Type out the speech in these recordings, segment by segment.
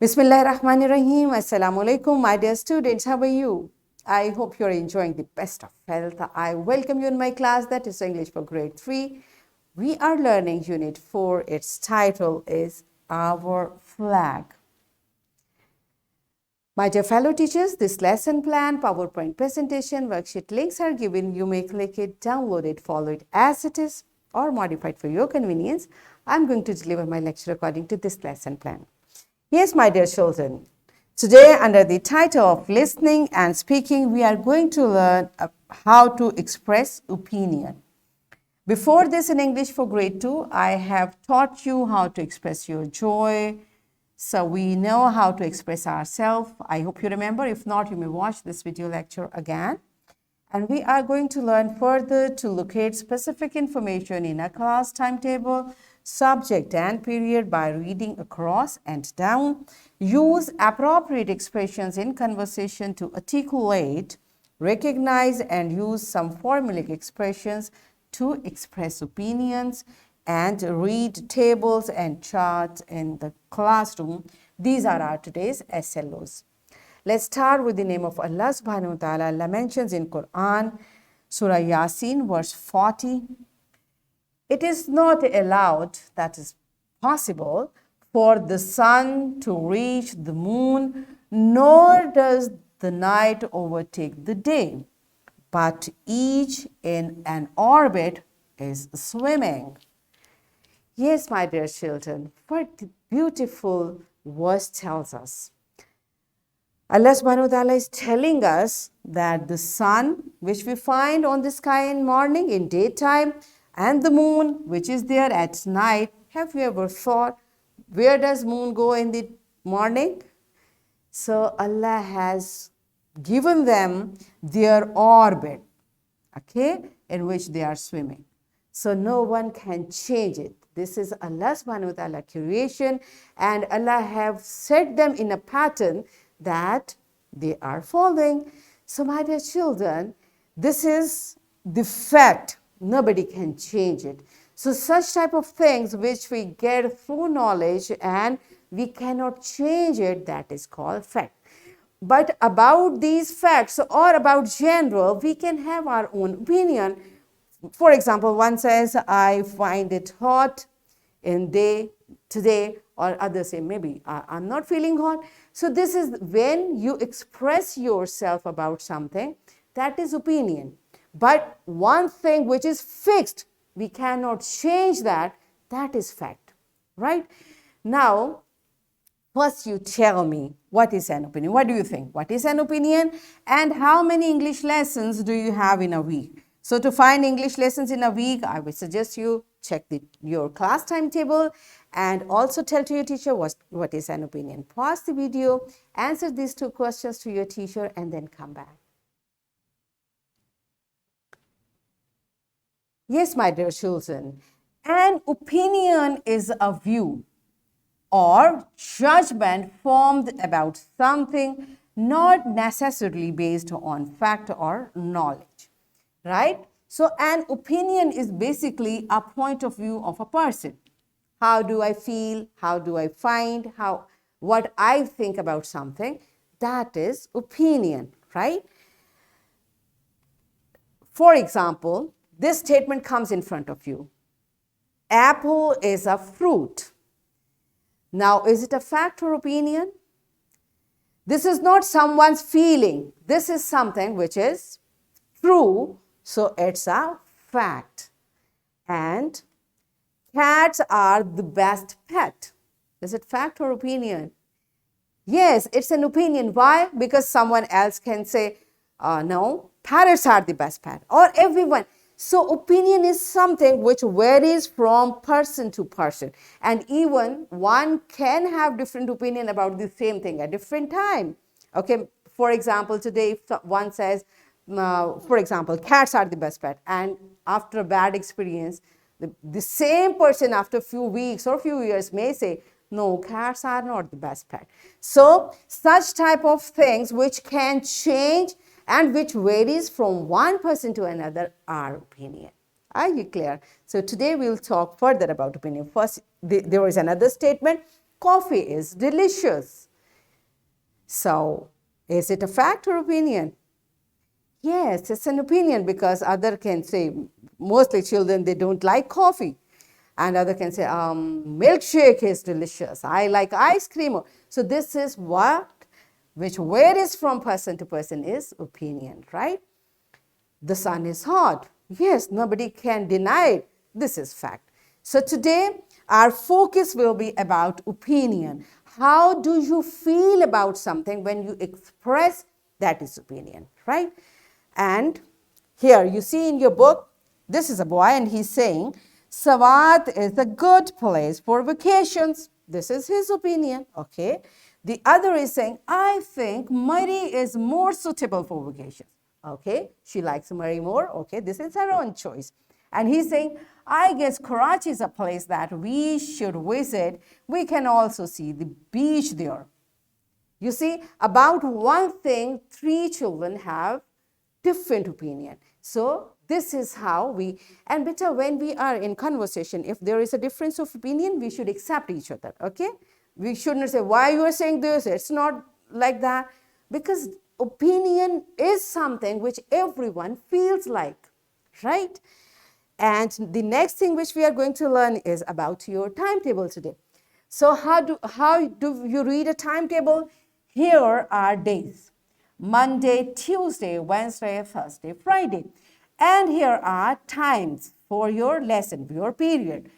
Bismillahirrahmanirrahim. Assalamu alaikum, my dear students. How are you? I hope you're enjoying the best of health. I welcome you in my class, that is English for grade 3. We are learning unit 4. Its title is Our Flag. My dear fellow teachers, this lesson plan, PowerPoint presentation, worksheet links are given. You may click it, download it, follow it as it is, or modify it for your convenience. I'm going to deliver my lecture according to this lesson plan. Yes, my dear children, today under the title of listening and speaking, we are going to learn how to express opinion. Before this in English for grade 2, I have taught you how to express your joy. So we know how to express ourselves. I hope you remember. If not, you may watch this video lecture again. And we are going to learn further to locate specific information in a class timetable, subject and period by reading across and down. Use appropriate expressions in conversation to articulate, recognize, and use some formulaic expressions to express opinions, and read tables and charts in the classroom. These are our today's SLOs. Let's start with the name of Allah subhanahu wa ta'ala. Allah mentions in Quran, Surah Yasin, verse 40. It is not allowed, that is possible, for the sun to reach the moon, nor does the night overtake the day, but each in an orbit is swimming. Yes, my dear children, what beautiful verse tells us. Allah subhanahu wa ta'ala is telling us that the sun, which we find on the sky in morning, in daytime, and the moon, which is there at night. Have you ever thought, where does moon go in the morning? So Allah has given them their orbit, okay, in which they are swimming. So no one can change it. This is Allah subhanahu wa ta'ala creation, and Allah have set them in a pattern that they are following. So my dear children, this is the fact. Nobody can change it. So such type of things which we get through knowledge and we cannot change it, that is called fact. But about these facts or about general, we can have our own opinion. For example, one says, I find it hot in day today, or others say, maybe I'm not feeling hot. So this is when you express yourself about something, that is opinion. But one thing which is fixed, we cannot change that, that is fact, right? Now, first you tell me, what is an opinion? What do you think? What is an opinion? And how many English lessons do you have in a week? So to find English lessons in a week, I would suggest you check your class timetable and also tell to your teacher what is an opinion. Pause the video, answer these 2 questions to your teacher, and then come back. Yes, my dear children, an opinion is a view or judgment formed about something, not necessarily based on fact or knowledge, right? So an opinion is basically a point of view of a person. How do I feel? How do I find? What I think about something? That is opinion, right? For example, this statement comes in front of you. Apple is a fruit. Now, is it a fact or opinion? This is not someone's feeling. This is something which is true, so it's a fact. And cats are the best pet. Is it fact or opinion? Yes, it's an opinion. Why? Because someone else can say, no, parrots are the best pet, or everyone. So opinion is something which varies from person to person, and even one can have different opinion about the same thing at different time. Okay, for example, today if one says, for example, cats are the best pet, and after a bad experience, the same person after a few weeks or few years may say, no, cats are not the best pet. So such type of things which can change and which varies from one person to another are opinion. Are you clear? So today we'll talk further about opinion. First, there is another statement. Coffee is delicious. So, is it a fact or opinion? Yes, it's an opinion because other can say, mostly children, they don't like coffee. And other can say, milkshake is delicious. I like ice cream. So this is what, which varies from person to person is opinion, right? The sun is hot. Yes, nobody can deny it. This is fact. So today, our focus will be about opinion. How do you feel about something when you express that is opinion, right? And here you see in your book, this is a boy and he's saying, Sawat is a good place for vacations. This is his opinion, okay? The other is saying, I think Murray is more suitable for vacations. Okay, she likes Murray more. Okay, this is her own choice. And he's saying, I guess Karachi is a place that we should visit. We can also see the beach there. You see, about one thing, three children have different opinion. So this is how we, and better when we are in conversation, if there is a difference of opinion, we should accept each other, okay? We shouldn't say, why you are saying this? It's not like that. Because opinion is something which everyone feels like, right? And the next thing which we are going to learn is about your timetable today. So how do you read a timetable? Here are days: Monday, Tuesday, Wednesday, Thursday, Friday. And here are times for your lesson, your period.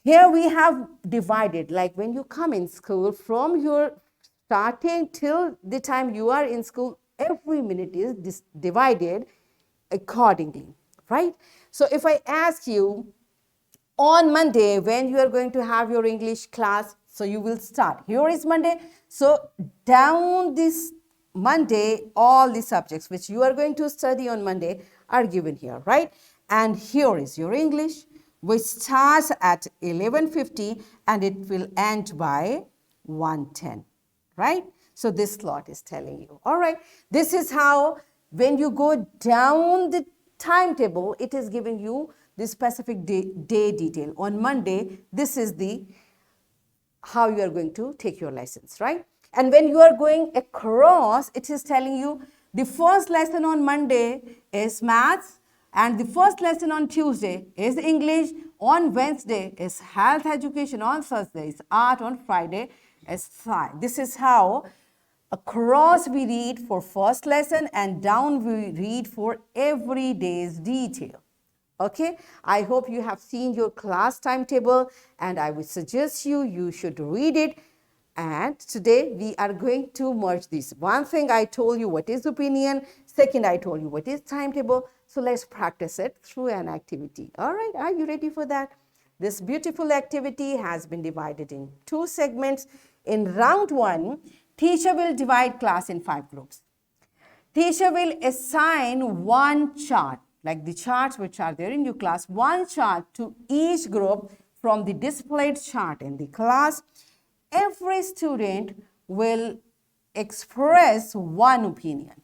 Here we have divided, like when you come in school, from your starting till the time you are in school, every minute is divided accordingly, right? So if I ask you on Monday when you are going to have your English class, so you will start. Here is Monday. So down this Monday, all the subjects which you are going to study on Monday are given here, right? And here is your English, which starts at 11:50 and it will end by 1:10, right? So this slot is telling you, all right, this is how when you go down the timetable, it is giving you the specific day detail. On Monday, this is the how you are going to take your lessons, right? And when you are going across, it is telling you the first lesson on Monday is maths, and the first lesson on Tuesday is English, on Wednesday is health education, on Thursday is art, on Friday is science. This is how across we read for first lesson and down we read for every day's detail. Okay, I hope you have seen your class timetable and I would suggest you should read it. And today we are going to merge this. One thing I told you what is opinion, second I told you what is timetable. So let's practice it through an activity. All right, are you ready for that? This beautiful activity has been divided in two segments. In round one, teacher will divide class in 5 groups. Teacher will assign one chart, like the charts which are there in your class, one chart to each group from the displayed chart in the class. Every student will express one opinion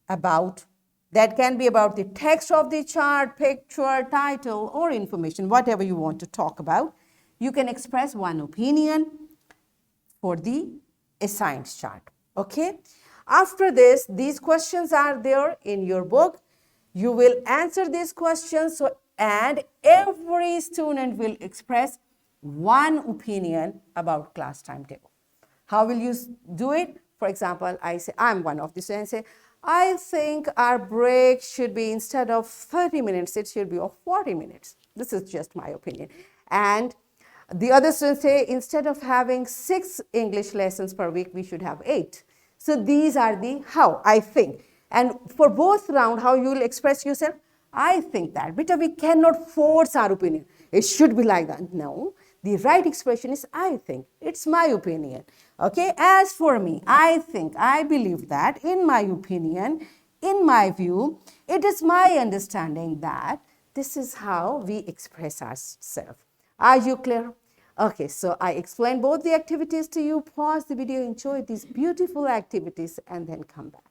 about, that can be about the text of the chart, picture, title, or information, whatever you want to talk about. You can express one opinion for the assigned chart, okay? After this, these questions are there in your book. You will answer these questions, and every student will express one opinion about class timetable. How will you do it? For example, I say, I'm one of the students, say, I think our break should be, instead of 30 minutes, it should be of 40 minutes. This is just my opinion. And the other students say, instead of having 6 English lessons per week, we should have 8. So these are the how I think. And for both round, how you will express yourself, I think that. But we cannot force our opinion. It should be like that. No. The right expression is I think. It's my opinion. Okay. As for me, I think, I believe that, in my opinion, in my view, it is my understanding that this is how we express ourselves. Are you clear? Okay, so I explained both the activities to you. Pause the video, enjoy these beautiful activities, and then come back.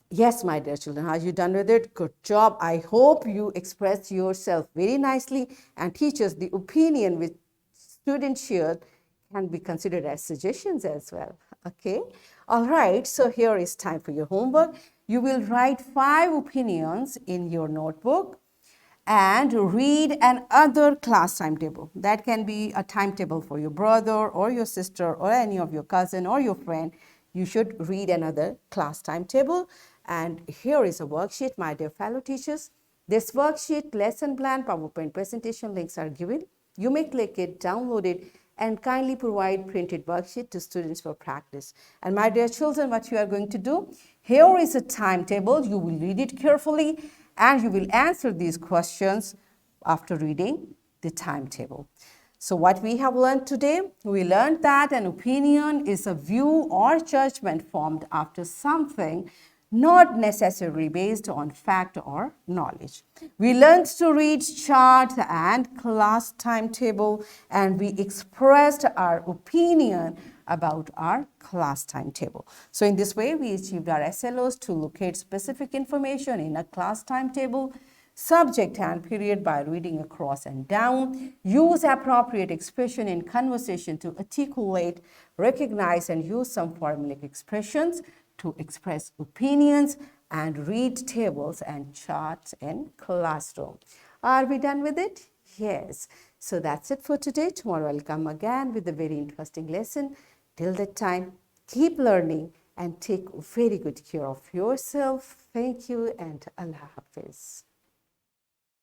Yes, my dear children, are you done with it? Good job. I hope you expressed yourself very nicely, and teachers, the opinion which students shared can be considered as suggestions as well. Okay. All right. So here is time for your homework. You will write 5 opinions in your notebook and read another class timetable. That can be a timetable for your brother or your sister or any of your cousin or your friend. You should read another class timetable. And here is a worksheet, my dear fellow teachers. This worksheet, lesson plan, PowerPoint presentation links are given. You may click it, download it, and kindly provide printed worksheet to students for practice. And my dear children, what you are going to do, here is a timetable. You will read it carefully and you will answer these questions after reading the timetable. So what we have learned today, we learned that an opinion is a view or judgment formed after something not necessarily based on fact or knowledge. We learned to read chart and class timetable, and we expressed our opinion about our class timetable. So in this way, we achieved our SLOs to locate specific information in a class timetable, subject and period by reading across and down, use appropriate expression in conversation to articulate, recognize, and use some formulaic expressions to express opinions, and read tables and charts in classroom. Are we done with it? Yes. So that's it for today. Tomorrow I'll come again with a very interesting lesson. Till that time, keep learning and take very good care of yourself. Thank you and Allah Hafiz.